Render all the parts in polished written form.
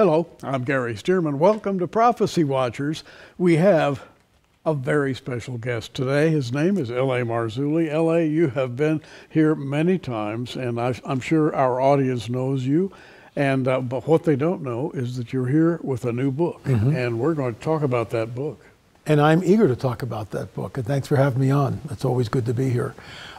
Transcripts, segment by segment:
Hello, I'm Gary Stearman. Welcome to Prophecy Watchers. We have a very special guest today. His name is L.A. Marzulli. L.A., you have been here many times, and I'm sure our audience knows you. And but what they don't know is that you're here with a new book, and we're going to talk about that book. And I'm eager to talk about that book, and thanks for having me on. It's always good to be here.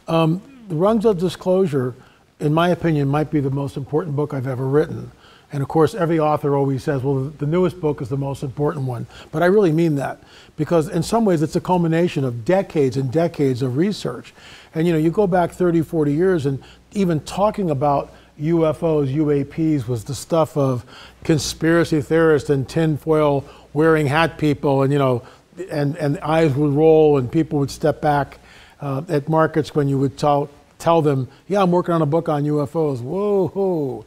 The Rungs of Disclosure, in my opinion, might be the most important book I've ever written. And of course, every author always says, well, the newest book is the most important one. But I really mean that, because in some ways it's a culmination of decades and decades of research. And you go back 30, 40 years, and even talking about UFOs, UAPs was the stuff of conspiracy theorists and tinfoil wearing hat people, and eyes would roll and people would step back at markets when you would tell them, yeah, I'm working on a book on UFOs. Whoa.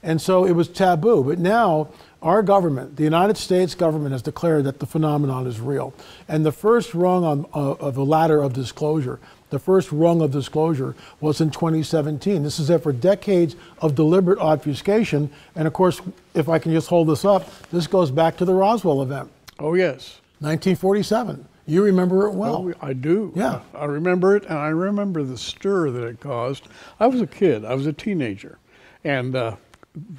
And so it was taboo. But now our government, the United States government, has declared that the phenomenon is real. And the first rung of the ladder of disclosure, the first rung of disclosure was in 2017. This is after decades of deliberate obfuscation. And of course, if I can just hold this up, this goes back to the Roswell event. Oh, yes. 1947. You remember it well. Oh, I do. Yeah. I remember it, and I remember the stir that it caused. I was a kid. I was a teenager. And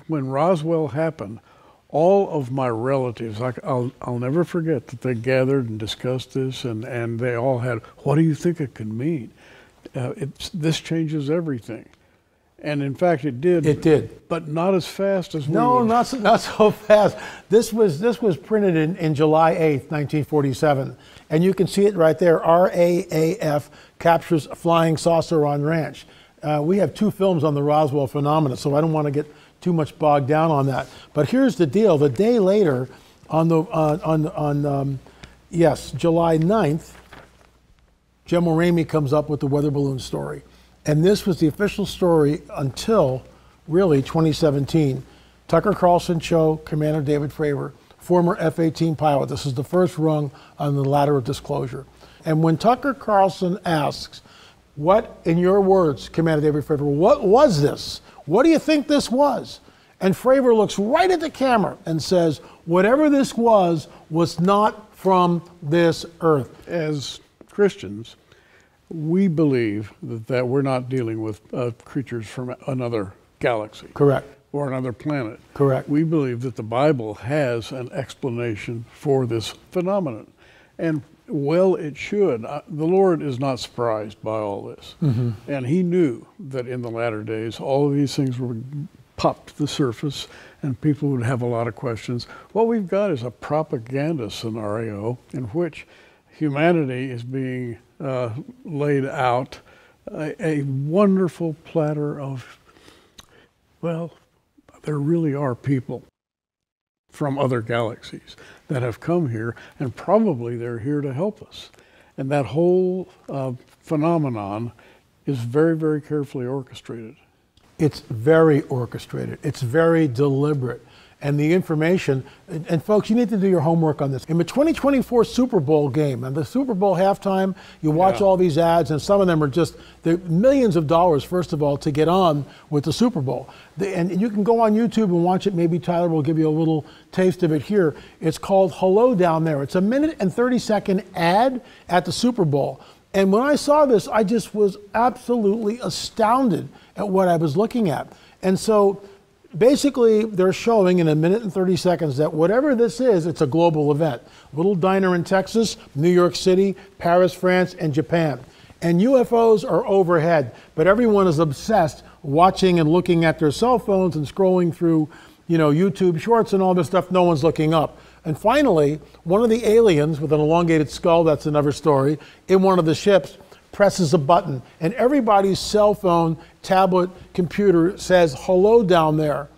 when Roswell happened, all of my relatives, I'll never forget that they gathered and discussed this, and they all had, what do you think it could mean? This changes everything. And in fact, it did. It did. But not as fast as we No, would. not so fast. This was printed in July 8th, 1947. And you can see it right there. RAAF captures flying saucer on ranch. We have 2 films on the Roswell phenomena, so I don't want to get too much bogged down on that. But here's the deal. The day later, on July 9th, General Ramey comes up with the weather balloon story. And this was the official story until, really, 2017. Tucker Carlson show, Commander David Fravor, former F-18 pilot. This is the first rung on the ladder of disclosure. And when Tucker Carlson asks, what, in your words, Commander David Fravor, what was this? What do you think this was? And Fravor looks right at the camera and says, whatever this was not from this earth. As Christians, we believe that we're not dealing with creatures from another galaxy. Correct. Or another planet. Correct. We believe that the Bible has an explanation for this phenomenon. And well, it should. The Lord is not surprised by all this. And he knew that in the latter days, all of these things would pop to the surface and people would have a lot of questions. What we've got is a propaganda scenario in which humanity is being laid out a wonderful platter of, well, there really are people from other galaxies that have come here, and probably they're here to help us. And that whole phenomenon is very, very carefully orchestrated. It's very orchestrated. It's very deliberate. And the information, and folks, you need to do your homework on this. In the 2024 Super Bowl game, and the Super Bowl halftime, you watch all these ads, and some of them are just, they're millions of dollars, first of all, to get on with the Super Bowl. And you can go on YouTube and watch it. Maybe Tyler will give you a little taste of it here. It's called Hello Down There. It's a 1 and 30-second ad at the Super Bowl. And when I saw this, I just was absolutely astounded at what I was looking at. And so, basically, they're showing in 1 minute and 30 seconds that whatever this is, it's a global event. Little diner in Texas, New York City, Paris, France, and Japan. And UFOs are overhead, but everyone is obsessed watching and looking at their cell phones and scrolling through, YouTube shorts and all this stuff. No one's looking up. And finally, one of the aliens with an elongated skull, that's another story, in one of the ships, presses a button, and everybody's cell phone, tablet, computer says, hello down there.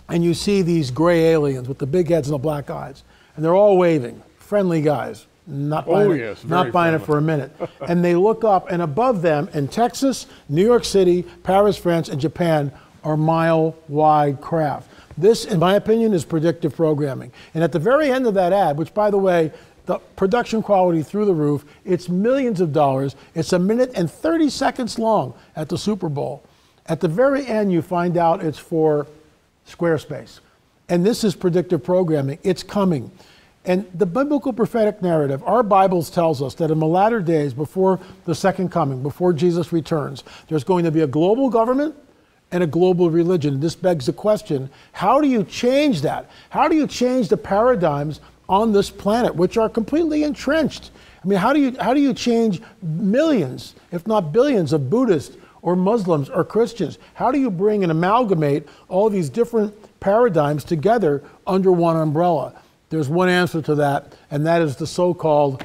And you see these gray aliens with the big heads and the black eyes. And they're all waving, friendly guys, not buying it for a minute. And they look up, and above them in Texas, New York City, Paris, France, and Japan are mile-wide craft. This, in my opinion, is predictive programming. And at the very end of that ad, which, by the way, the production quality through the roof, it's millions of dollars. It's 1 minute and 30 seconds long at the Super Bowl. At the very end, you find out it's for Squarespace. And this is predictive programming. It's coming. And the biblical prophetic narrative, our Bibles tells us that in the latter days, before the second coming, before Jesus returns, there's going to be a global government and a global religion. This begs the question, how do you change that? How do you change the paradigms on this planet, which are completely entrenched? I mean, how do you change millions, if not billions, of Buddhists or Muslims or Christians? How do you bring and amalgamate all these different paradigms together under one umbrella? There's one answer to that, and that is the so-called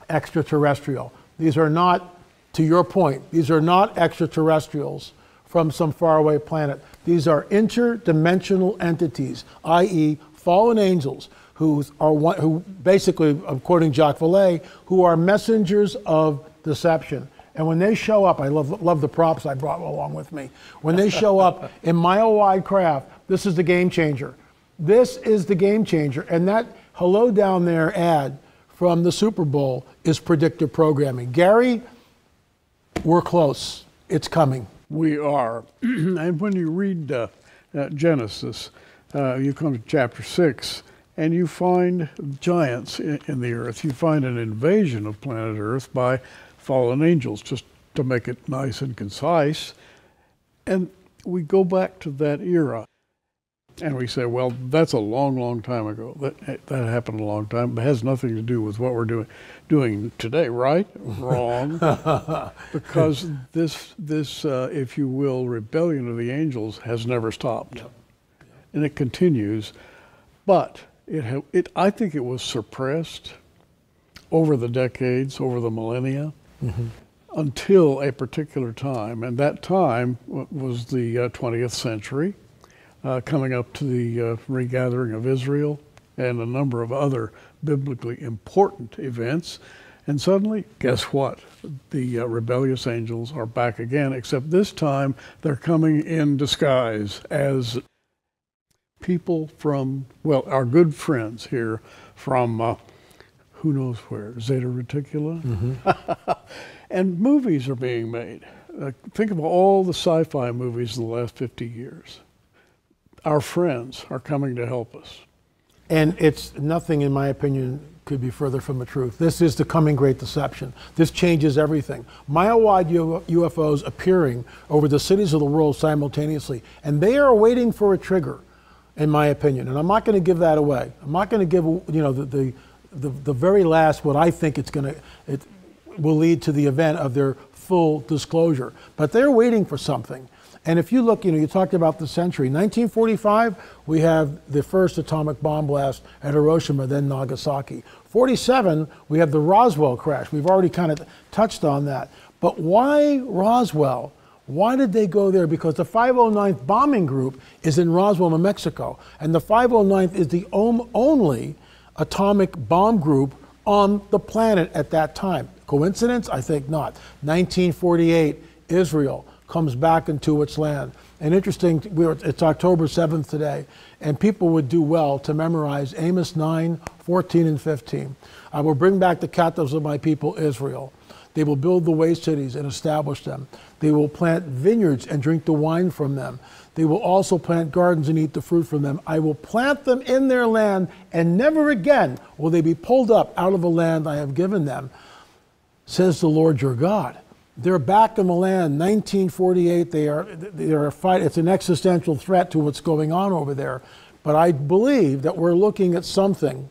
extraterrestrial. These are not, to your point, these are not extraterrestrials from some faraway planet. These are interdimensional entities, i.e. fallen angels, who basically, quoting Jacques Vallée, who are messengers of deception. And when they show up, I love the props I brought along with me. When they show up in mile-wide craft, this is the game changer. This is the game changer. And that hello down there ad from the Super Bowl is predictive programming. Gary, we're close. It's coming. We are. And when you read Genesis, you come to chapter 6, and you find giants in the earth. You find an invasion of planet Earth by fallen angels, just to make it nice and concise. And we go back to that era. And we say, well, that's a long, long time ago. That happened a long time. It has nothing to do with what we're doing today, right? Wrong. Because this, if you will, rebellion of the angels has never stopped. Yep. And it continues. But I think it was suppressed over the decades, over the millennia, until a particular time. And that time was the 20th century. Coming up to the regathering of Israel and a number of other biblically important events. And suddenly, guess what? The rebellious angels are back again, except this time they're coming in disguise as people from, well, our good friends here from who knows where, Zeta Reticula. And movies are being made. Think of all the sci-fi movies in the last 50 years. Our friends are coming to help us. And it's nothing, in my opinion, could be further from the truth. This is the coming great deception. This changes everything. Mile-wide UFOs appearing over the cities of the world simultaneously, and they are waiting for a trigger, in my opinion. And I'm not going to give that away. I'm not going to give, the very last, what I think it will lead to the event of their full disclosure. But they're waiting for something. And if you look, you talked about the century. 1945, we have the first atomic bomb blast at Hiroshima, then Nagasaki. 47, we have the Roswell crash. We've already kind of touched on that. But why Roswell? Why did they go there? Because the 509th Bombing Group is in Roswell, New Mexico. And the 509th is the only atomic bomb group on the planet at that time. Coincidence? I think not. 1948, Israel comes back into its land. And interesting, it's October 7th today, and people would do well to memorize Amos 9, 14, and 15. I will bring back the captives of my people, Israel. They will build the waste cities and establish them. They will plant vineyards and drink the wine from them. They will also plant gardens and eat the fruit from them. I will plant them in their land, and never again will they be pulled up out of the land I have given them, says the Lord your God. They're back in the land. 1948, they are fighting. It's an existential threat to what's going on over there. But I believe that we're looking at something.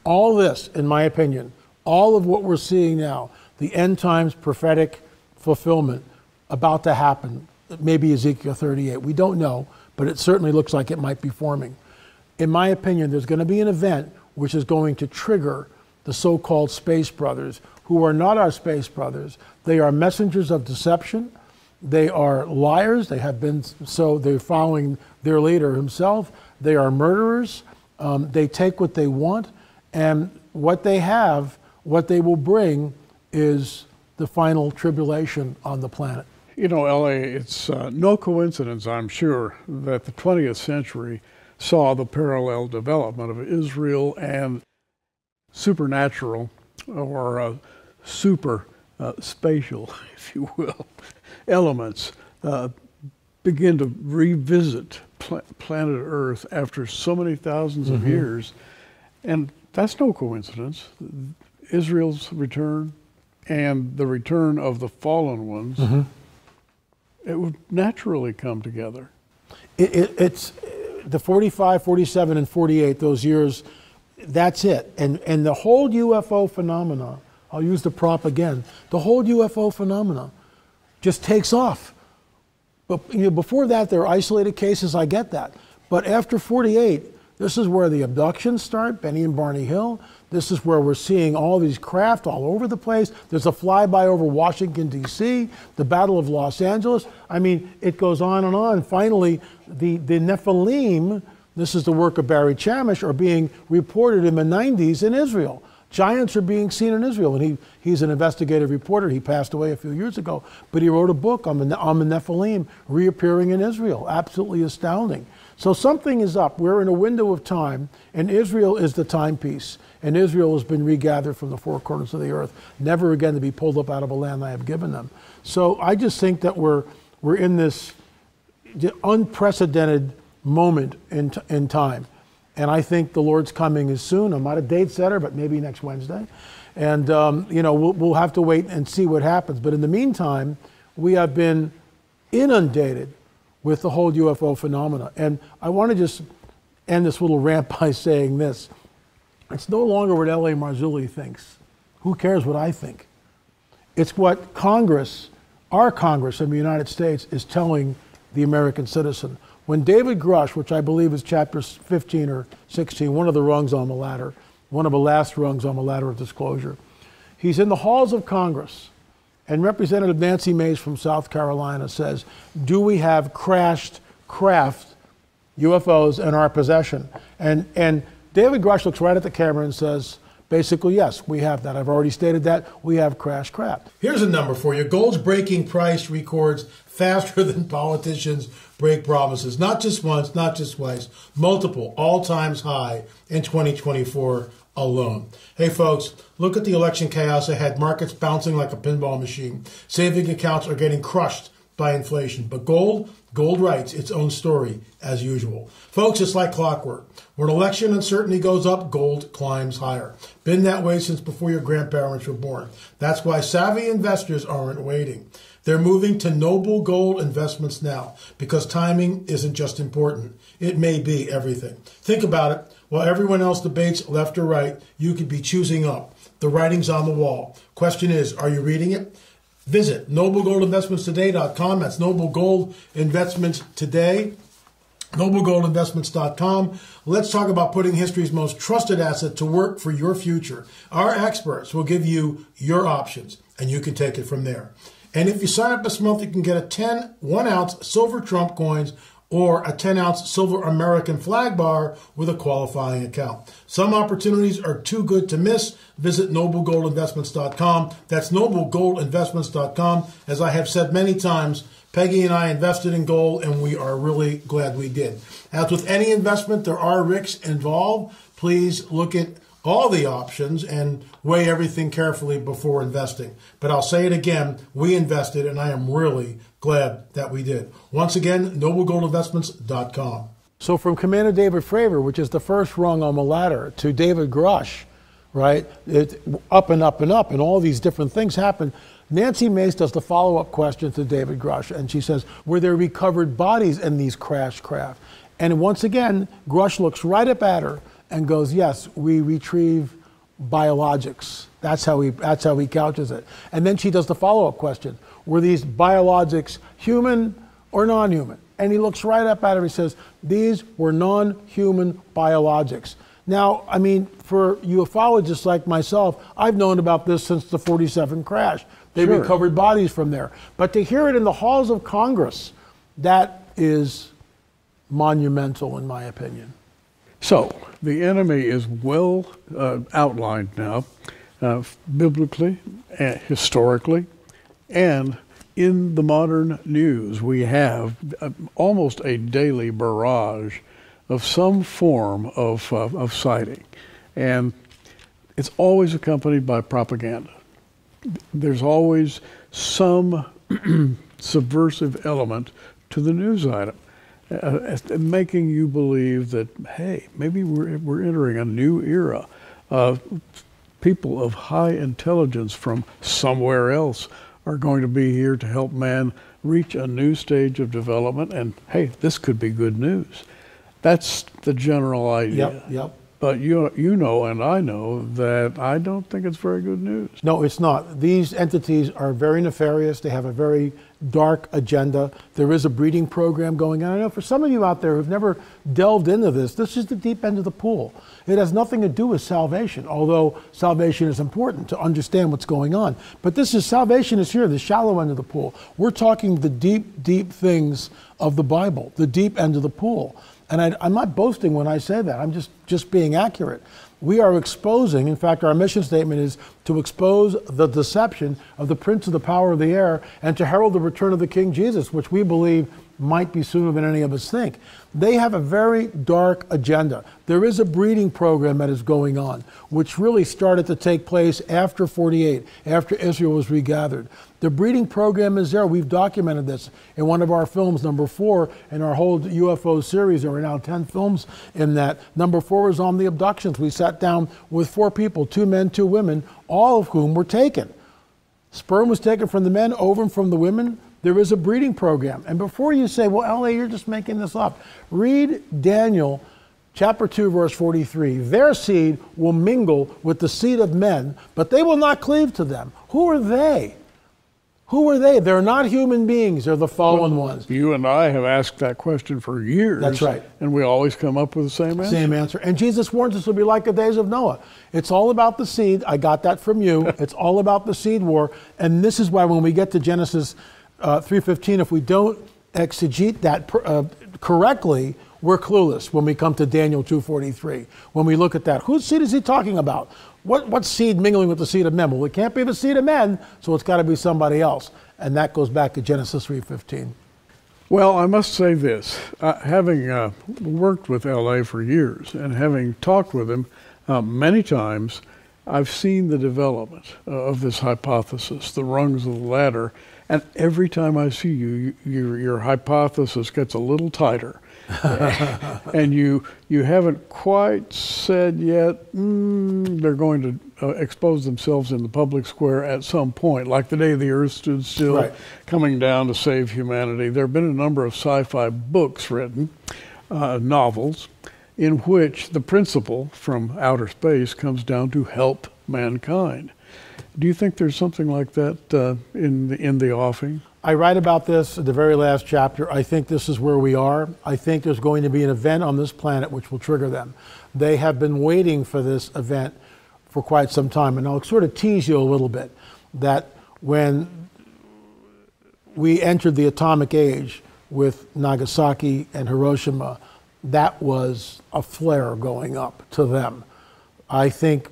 All this, in my opinion, all of what we're seeing now, the end times prophetic fulfillment about to happen, maybe Ezekiel 38. We don't know, but it certainly looks like it might be forming. In my opinion, there's going to be an event which is going to trigger the so-called space brothers, who are not our space brothers. They are messengers of deception. They are liars. They have been, so they're following their leader himself. They are murderers. They take what they want, and what they have, what they will bring, is the final tribulation on the planet. You know, L.A., it's no coincidence, I'm sure, that the 20th century saw the parallel development of Israel and supernatural or super spatial, if you will, elements begin to revisit planet Earth after so many thousands of years. And that's no coincidence. Israel's return and the return of the fallen ones, it would naturally come together. It's the 45, 47, and 48, those years, that's it. And the whole UFO phenomena, I'll use the prop again, the whole UFO phenomena just takes off. But you know, before that, there are isolated cases, I get that. But after 48, this is where the abductions start, Benny and Barney Hill. This is where we're seeing all these craft all over the place. There's a flyby over Washington, D.C., the Battle of Los Angeles. I mean, it goes on and on. Finally, the Nephilim, this is the work of Barry Chamish, are being reported in the 90s in Israel. Giants are being seen in Israel, and he's an investigative reporter. He passed away a few years ago, but he wrote a book on the Nephilim reappearing in Israel. Absolutely astounding. So something is up. We're in a window of time, and Israel is the timepiece. And Israel has been regathered from the four corners of the earth, never again to be pulled up out of a land I have given them. So I just think that we're in this unprecedented moment in time. And I think the Lord's coming is soon. I'm not a date setter, but maybe next Wednesday. And, you know, we'll have to wait and see what happens. But in the meantime, we have been inundated with the whole UFO phenomena. And I want to just end this little rant by saying this. It's no longer what L.A. Marzulli thinks. Who cares what I think? It's what Congress, our Congress in the United States, is telling the American citizen. When David Grush, which I believe is chapter 15 or 16, one of the rungs on the ladder, one of the last rungs on the ladder of disclosure, he's in the halls of Congress, and Representative Nancy Mace from South Carolina says, do we have crashed craft UFOs in our possession? And David Grush looks right at the camera and says, basically, yes, we have that. I've already stated that. We have crashed craft. Here's a number for you. Gold's breaking price records faster than politicians break promises. Not just once, not just twice, multiple all-time high in 2024 alone. Hey, folks, look at the election chaos ahead. Markets bouncing like a pinball machine. Saving accounts are getting crushed by inflation. But gold writes its own story as usual. Folks, it's like clockwork. When election uncertainty goes up, gold climbs higher. Been that way since before your grandparents were born. That's why savvy investors aren't waiting. They're moving to Noble Gold Investments now because timing isn't just important. It may be everything. Think about it. While everyone else debates left or right, you could be choosing up. The writing's on the wall. Question is, are you reading it? Visit noblegoldinvestmentstoday.com. That's Noble Gold Investments Today. noblegoldinvestments.com. Let's talk about putting history's most trusted asset to work for your future. Our experts will give you your options, and you can take it from there. And if you sign up this month, you can get a 1-ounce silver Trump coins or a 10-ounce silver American flag bar with a qualifying account. Some opportunities are too good to miss. Visit noblegoldinvestments.com. That's noblegoldinvestments.com. As I have said many times, Peggy and I invested in gold, and we are really glad we did. As with any investment, there are risks involved. Please look at all the options and weigh everything carefully before investing. But I'll say it again, we invested, and I am really glad that we did. Once again, noblegoldinvestments.com. So from Commander David Fravor, which is the first rung on the ladder, to David Grush, right? Up and up and up, and all these different things happen. Nancy Mace does the follow-up question to David Grush, and she says, were there recovered bodies in these crashed craft? And once again, Grush looks right up at her and goes, yes, we retrieve biologics. That's how he couches it. And then she does the follow-up question. Were these biologics human or non-human? And he looks right up at her and says, these were non-human biologics. Now, I mean, for ufologists like myself, I've known about this since the 47 crash. They recovered bodies from there. But to hear it in the halls of Congress, that is monumental in my opinion. So, the enemy is well outlined now, biblically, historically, and in the modern news we have almost a daily barrage of some form of sighting. And it's always accompanied by propaganda. There's always some subversive element to the news item, making you believe that, hey, maybe we're entering a new era. People of high intelligence from somewhere else are going to be here to help man reach a new stage of development, and hey, this could be good news. That's the general idea. Yep. But you know and I know that I don't think it's very good news. No, it's not. These entities are very nefarious. They have a very dark agenda. There is a breeding program going on. I know for some of you out there who've never delved into this is the deep end of the pool. It has nothing to do with salvation, although salvation is important to understand what's going on. But salvation is here, the shallow end of the pool. We're talking the deep, deep things of the Bible, the deep end of the pool. And I'm not boasting when I say that. I'm just being accurate. We are exposing, in fact, our mission statement is to expose the deception of the prince of the power of the air and to herald the return of the King Jesus, which we believe might be sooner than any of us think. They have a very dark agenda. There is a breeding program that is going on, which really started to take place after 48, after Israel was regathered. The breeding program is there. We've documented this in one of our films, number 4, in our whole UFO series. There are now 10 films in that. Number 4 is on the abductions. We sat down with 4 people, 2 men, 2 women, all of whom were taken. Sperm was taken from the men, ovum from the women. There is a breeding program. And before you say, well, L.A., you're just making this up, read Daniel chapter 2, verse 43. Their seed will mingle with the seed of men, but they will not cleave to them. Who are they? Who are they? They're not human beings. They're the fallen ones. You and I have asked that question for years. That's right. And we always come up with the same answer. Same answer. And Jesus warns us it'll be like the days of Noah. It's all about the seed. I got that from you. It's all about the seed war. And this is why when we get to Genesis 3:15, if we don't exegete that correctly, we're clueless when we come to Daniel 2:43. When we look at that, whose seed is he talking about? What seed mingling with the seed of men? Well, it can't be the seed of men, so it's got to be somebody else. And that goes back to Genesis 3:15. Well, I must say this. Having worked with L.A. for years and having talked with him many times, I've seen the development of this hypothesis, the rungs of the ladder. And every time I see you, your hypothesis gets a little tighter. And you haven't quite said yet, they're going to expose themselves in the public square at some point, like the day the earth stood still, right, coming down to save humanity. There have been a number of sci-fi books written, novels, in which the principle from outer space comes down to help mankind. Do you think there's something like that in the offing? I write about this in the very last chapter. I think this is where we are. I think there's going to be an event on this planet which will trigger them. They have been waiting for this event for quite some time. And I'll sort of tease you a little bit that when we entered the atomic age with Nagasaki and Hiroshima, that was a flare going up to them. I think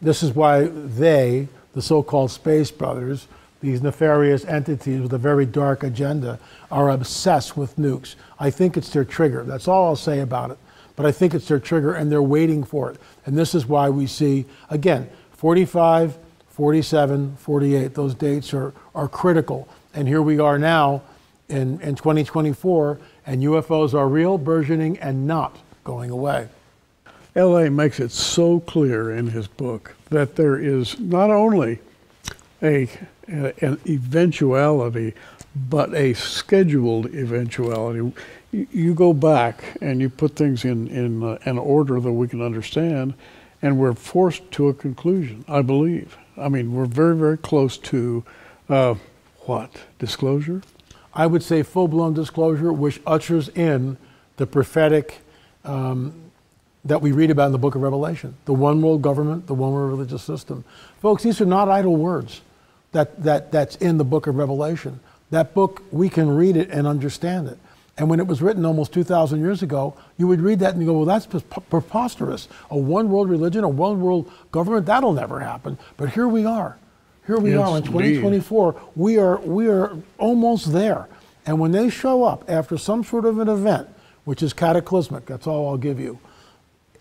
this is why they, the so-called Space Brothers, these nefarious entities with a very dark agenda, are obsessed with nukes. I think it's their trigger. That's all I'll say about it. But I think it's their trigger, and they're waiting for it. And this is why we see, again, 45, 47, 48. Those dates are critical. And here we are now in 2024, and UFOs are real, burgeoning, and not going away. L.A. makes it so clear in his book that there is not only an eventuality, but a scheduled eventuality. You go back and you put things in an order that we can understand, and we're forced to a conclusion, I believe. I mean, we're very, very close to, disclosure? I would say full-blown disclosure, which ushers in the prophetic that we read about in the book of Revelation. The one world government, the one world religious system. Folks, these are not idle words that's in the book of Revelation. That book, we can read it and understand it. And when it was written almost 2,000 years ago, you would read that and you go, well, that's preposterous. A one world religion, a one world government, that'll never happen. But here we are. Here we are in 2024. We are almost there. And when they show up after some sort of an event, which is cataclysmic, that's all I'll give you,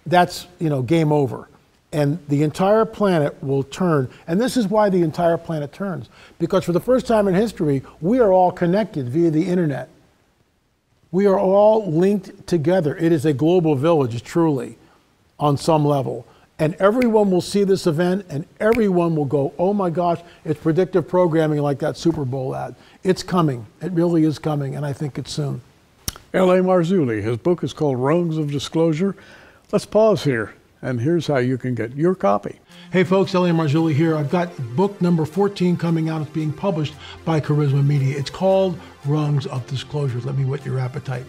that's, game over. And the entire planet will turn. And this is why the entire planet turns. Because for the first time in history, we are all connected via the internet. We are all linked together. It is a global village, truly, on some level. And everyone will see this event and everyone will go, oh my gosh, it's predictive programming like that Super Bowl ad. It's coming. It really is coming, and I think it's soon. L.A. Marzulli, his book is called Rungs of Disclosure. Let's pause here, and here's how you can get your copy. Hey folks, L.A. Marzulli here. I've got book number 14 coming out. It's being published by Charisma Media. It's called Rungs of Disclosure. Let me whet your appetite.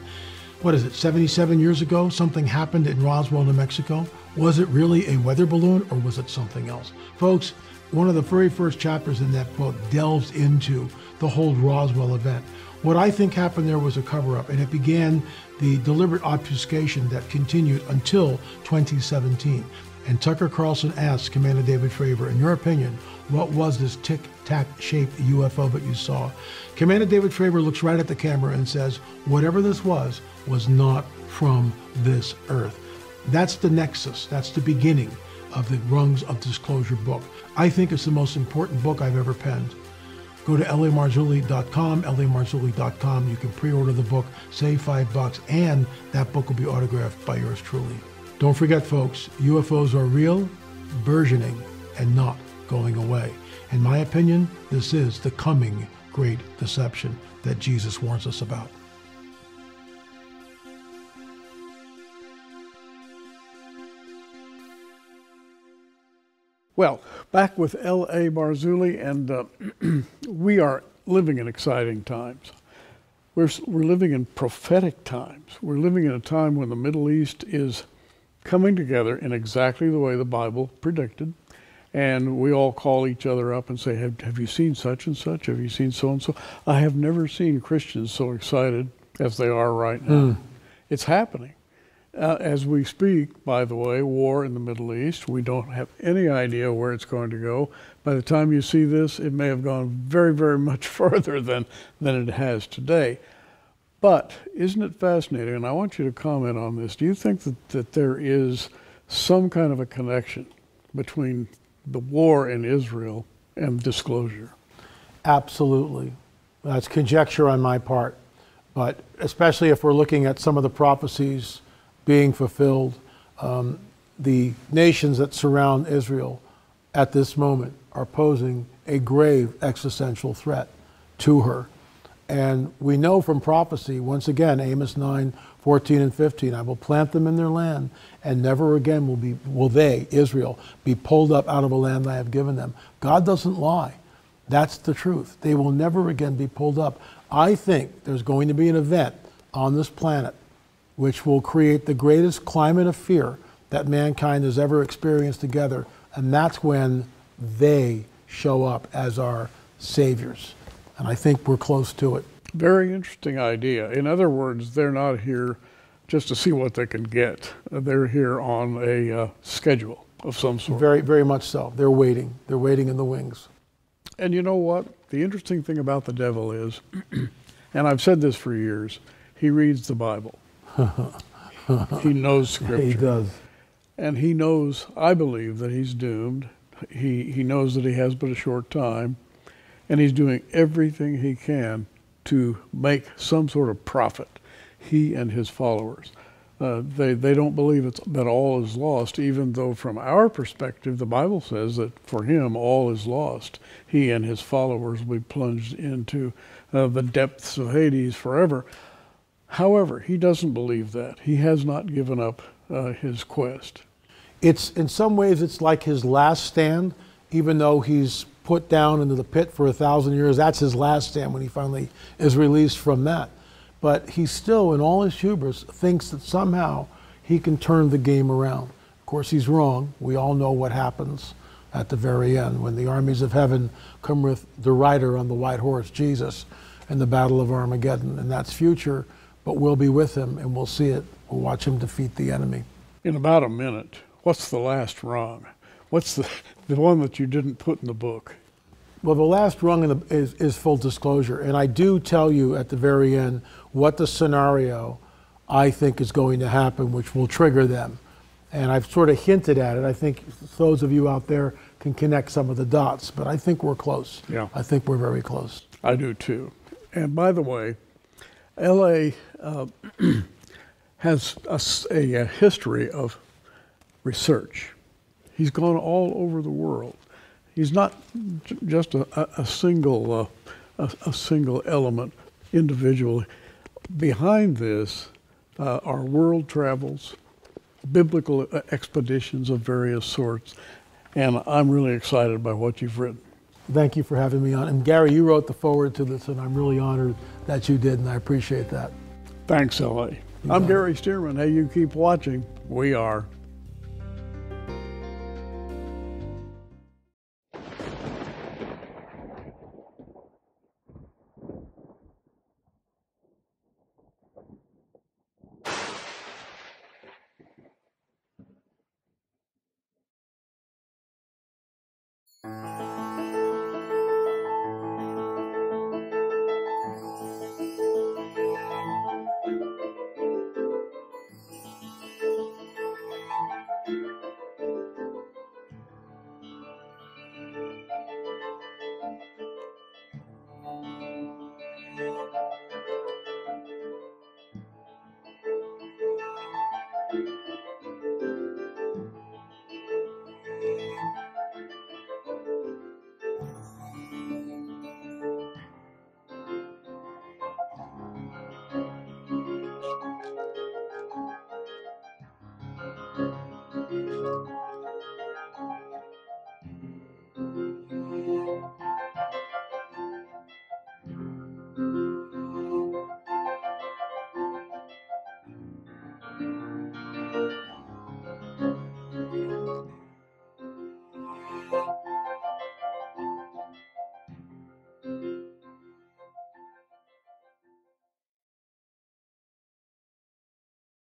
What is it, 77 years ago, something happened in Roswell, New Mexico? Was it really a weather balloon or was it something else? Folks, one of the very first chapters in that book delves into the whole Roswell event. What I think happened there was a cover-up, and it began the deliberate obfuscation that continued until 2017. And Tucker Carlson asked Commander David Fravor, in your opinion, what was this tic-tac-shaped UFO that you saw? Commander David Fravor looks right at the camera and says, whatever this was not from this earth. That's the nexus. That's the beginning of the Rungs of Disclosure book. I think it's the most important book I've ever penned. Go to lamarzulli.com, lamarzulli.com. You can pre-order the book, save $5, and that book will be autographed by yours truly. Don't forget, folks, UFOs are real, burgeoning, and not going away. In my opinion, this is the coming great deception that Jesus warns us about. Well, back with L.A. Marzulli, and we are living in exciting times. We're living in prophetic times. We're living in a time when the Middle East is coming together in exactly the way the Bible predicted. And we all call each other up and say, have you seen such and such? Have you seen so and so? I have never seen Christians so excited as they are right now. It's happening. As we speak, by the way, war in the Middle East, we don't have any idea where it's going to go. By the time you see this, it may have gone very, very much further than it has today. But isn't it fascinating? And I want you to comment on this. Do you think that there is some kind of a connection between the war in Israel and disclosure? Absolutely. That's conjecture on my part. But especially if we're looking at some of the prophecies being fulfilled, the nations that surround Israel at this moment are posing a grave existential threat to her. And we know from prophecy, once again, Amos 9:14 and 15, I will plant them in their land, and never again will they, Israel, be pulled up out of a land I have given them. God doesn't lie. That's the truth. They will never again be pulled up. I think there's going to be an event on this planet which will create the greatest climate of fear that mankind has ever experienced together, and that's when they show up as our saviors. And I think we're close to it. Very interesting idea. In other words, they're not here just to see what they can get. They're here on a schedule of some sort. Very, very much so. They're waiting. They're waiting in the wings. And you know what? The interesting thing about the devil is, and I've said this for years, he reads the Bible. He knows Scripture. He does. And he knows, I believe, that he's doomed. He knows that he has but a short time. And he's doing everything he can to make some sort of profit, he and his followers. They don't believe that all is lost, even though from our perspective, the Bible says that for him, all is lost. He and his followers will be plunged into the depths of Hades forever. However, he doesn't believe that. He has not given up his quest. It's, in some ways, it's like his last stand, even though he's put down into the pit for 1,000 years. That's his last stand when he finally is released from that. But he still, in all his hubris, thinks that somehow he can turn the game around. Of course, he's wrong. We all know what happens at the very end when the armies of heaven come with the rider on the white horse, Jesus, in the Battle of Armageddon. And that's future, but we'll be with him and we'll see it. We'll watch him defeat the enemy. In about a minute, what's the last rung? What's the one that you didn't put in the book? Well, the last rung is full disclosure. And I do tell you at the very end what the scenario I think is going to happen, which will trigger them. And I've sort of hinted at it. I think those of you out there can connect some of the dots, but I think we're close. Yeah. I think we're very close. I do too. And by the way, LA has a history of research. He's gone all over the world. He's not just a single element individually. Behind this are world travels, biblical expeditions of various sorts, and I'm really excited by what you've written. Thank you for having me on. And Gary, you wrote the foreword to this, and I'm really honored that you did, and I appreciate that. Thanks, L.A. I'm Gary Stearman. Hey, you keep watching. We are.